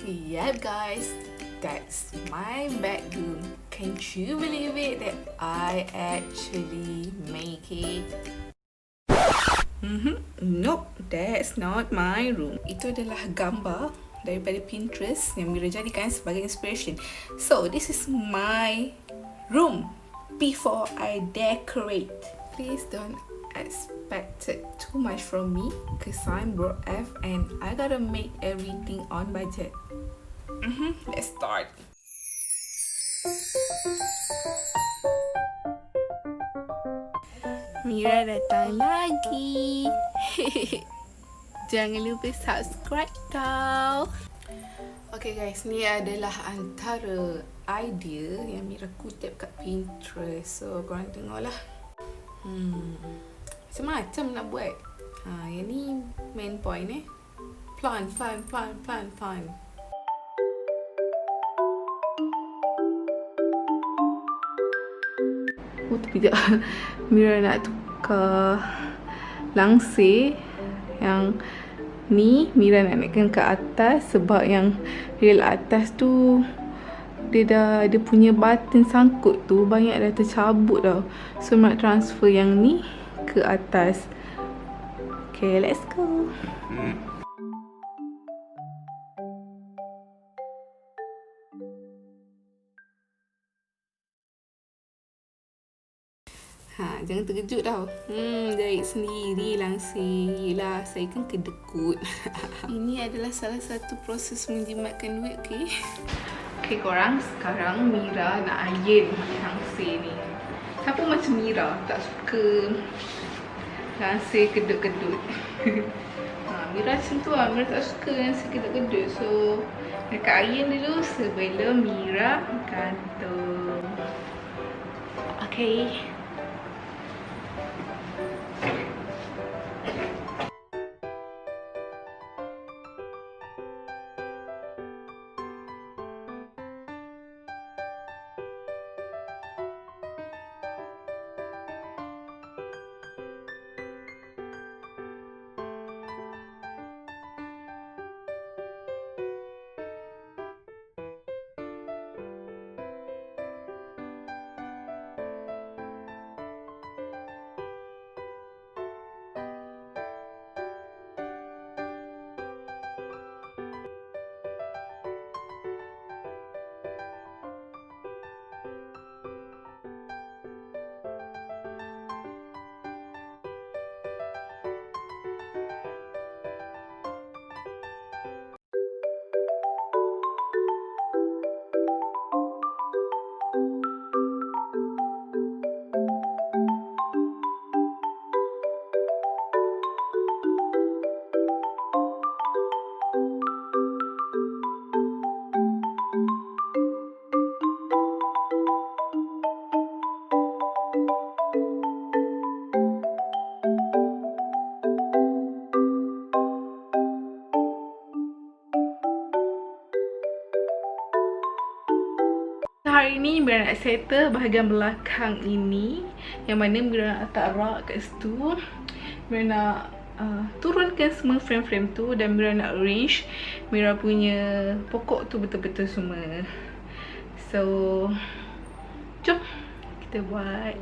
Yeah guys, that's my bedroom. Can you believe it that I actually make it? Nope, that's not my room. Itu adalah gambar daripada Pinterest yang Mira jadikan sebagai inspiration. So this is my room before I decorate. Please don't expect too much from me because I'm broke F and I gotta make everything on budget. Let's start. Mira datang lagi. Jangan lupa subscribe tau. Okay guys, ni adalah antara idea yang Mira kutip kat Pinterest. So korang tengoklah. Macam-macam nak buat. Yang ni main point Plan. Tapi tak. Mira nak tukar langsir. Yang ni Mira nak naikkan ke atas sebab yang real atas tu dia punya button sangkut tu banyak dah tercabut tau. So nak transfer yang ni ke atas. Okay, let's go. Jangan terkejut tau. Jahit sendiri langsir. Yelah, saya kan kedekut. Ini adalah salah satu proses menjimatkan duit, okay? Okay korang, sekarang Mira nak iron langsir ni. Siapa macam Mira tak suka langsir kedut-kedut? Mira macam tu lah, Mira tak suka langsir kedut-kedut. So, dekat iron dulu sebelum Mira gantung. Okay. Hari ni Mira nak settle bahagian belakang ini, yang mana Mira nak letak rak kat situ. Mira nak turunkan semua frame-frame tu dan Mira nak arrange Mira punya pokok tu betul-betul semua. So, jom kita buat.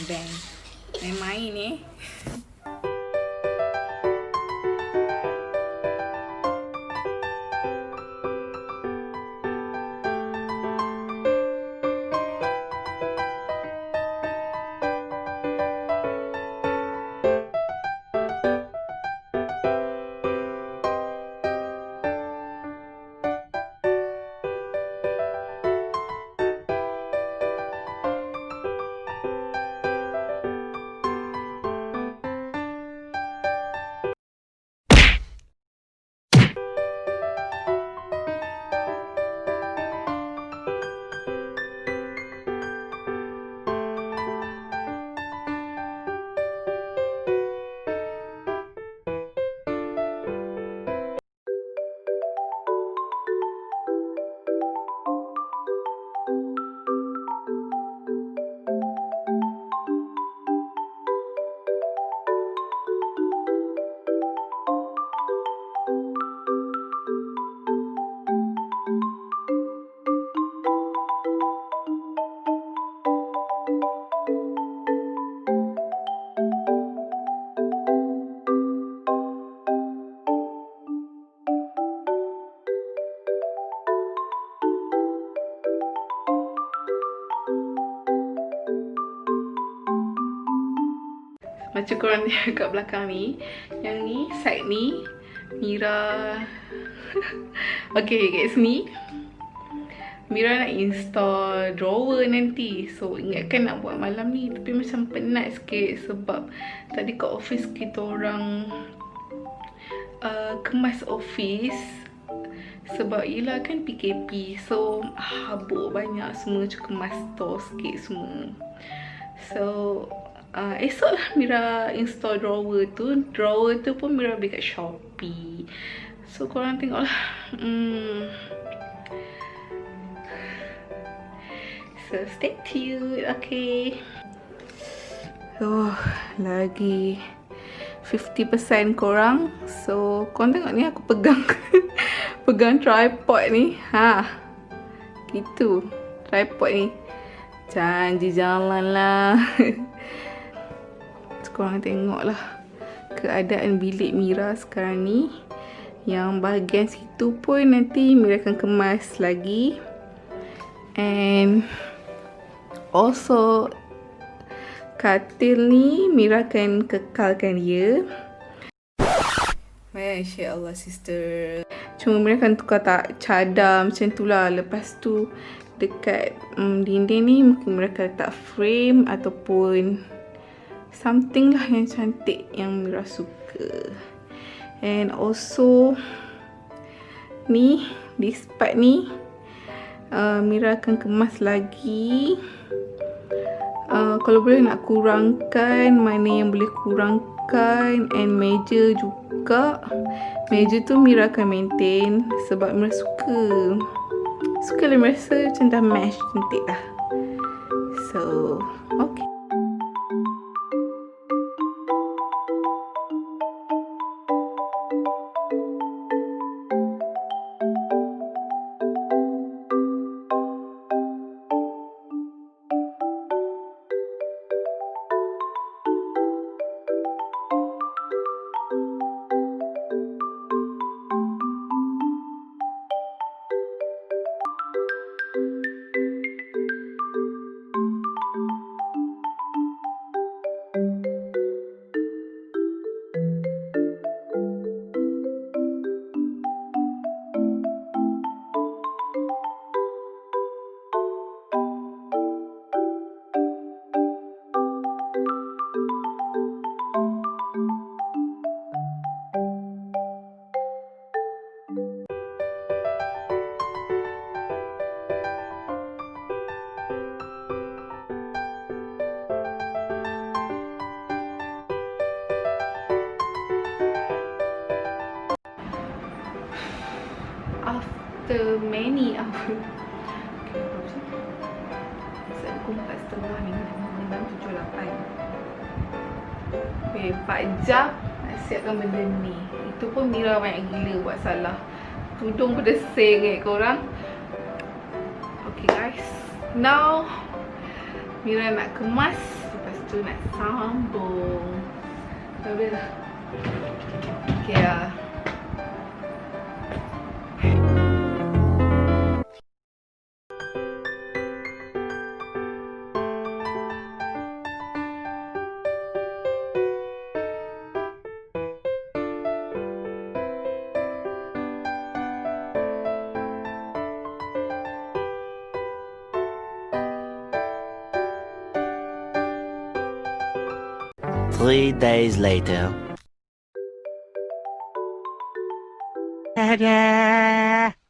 Bang. Main-main Macam korang lihat kat belakang ni. Yang ni, side ni Mira. Okay, kat sini Mira nak install drawer nanti. So ingatkan nak buat malam ni, tapi macam penat sikit sebab tadi kat office kita orang kemas office. Sebab yelah kan PKP, so habuk banyak semua, macam kemas store sikit semua. So esok lah Mira install drawer tu. Drawer tu pun Mira beli kat Shopee. So korang tengok lah. So stay tuned. Okay. So lagi 50% korang. So korang tengok ni aku pegang pegang tripod ni. Gitu. Tripod ni janji jalan lah. So, korang tengok lah keadaan bilik Mira sekarang ni. Yang bahagian situ pun nanti Mira akan kemas lagi. And also katil ni Mira akan kekalkan dia. Masya Allah sister. Cuma Mira akan tukar tak cadar macam tu lah. Lepas tu dekat dinding ni mungkin Mira akan letak frame ataupun something lah yang cantik yang Mira suka. And also ni, this part ni Mira akan kemas lagi. Kalau boleh nak kurangkan mana yang boleh kurangkan. And meja juga. Meja tu Mira akan maintain sebab Mira suka lah, Mira rasa macam dah match cantik dah. So okay. After many hours. Saya pukul 4.30 ni, 6, 7, 8. Okay, 4 jam nak siapkan benda ni. Itu pun Mira banyak gila buat salah. Tudung pun dah seng korang. Okay guys, now Mira nak kemas, lepas tu nak sambung. Dah lah. Okay lah. Three days later. Ta-da!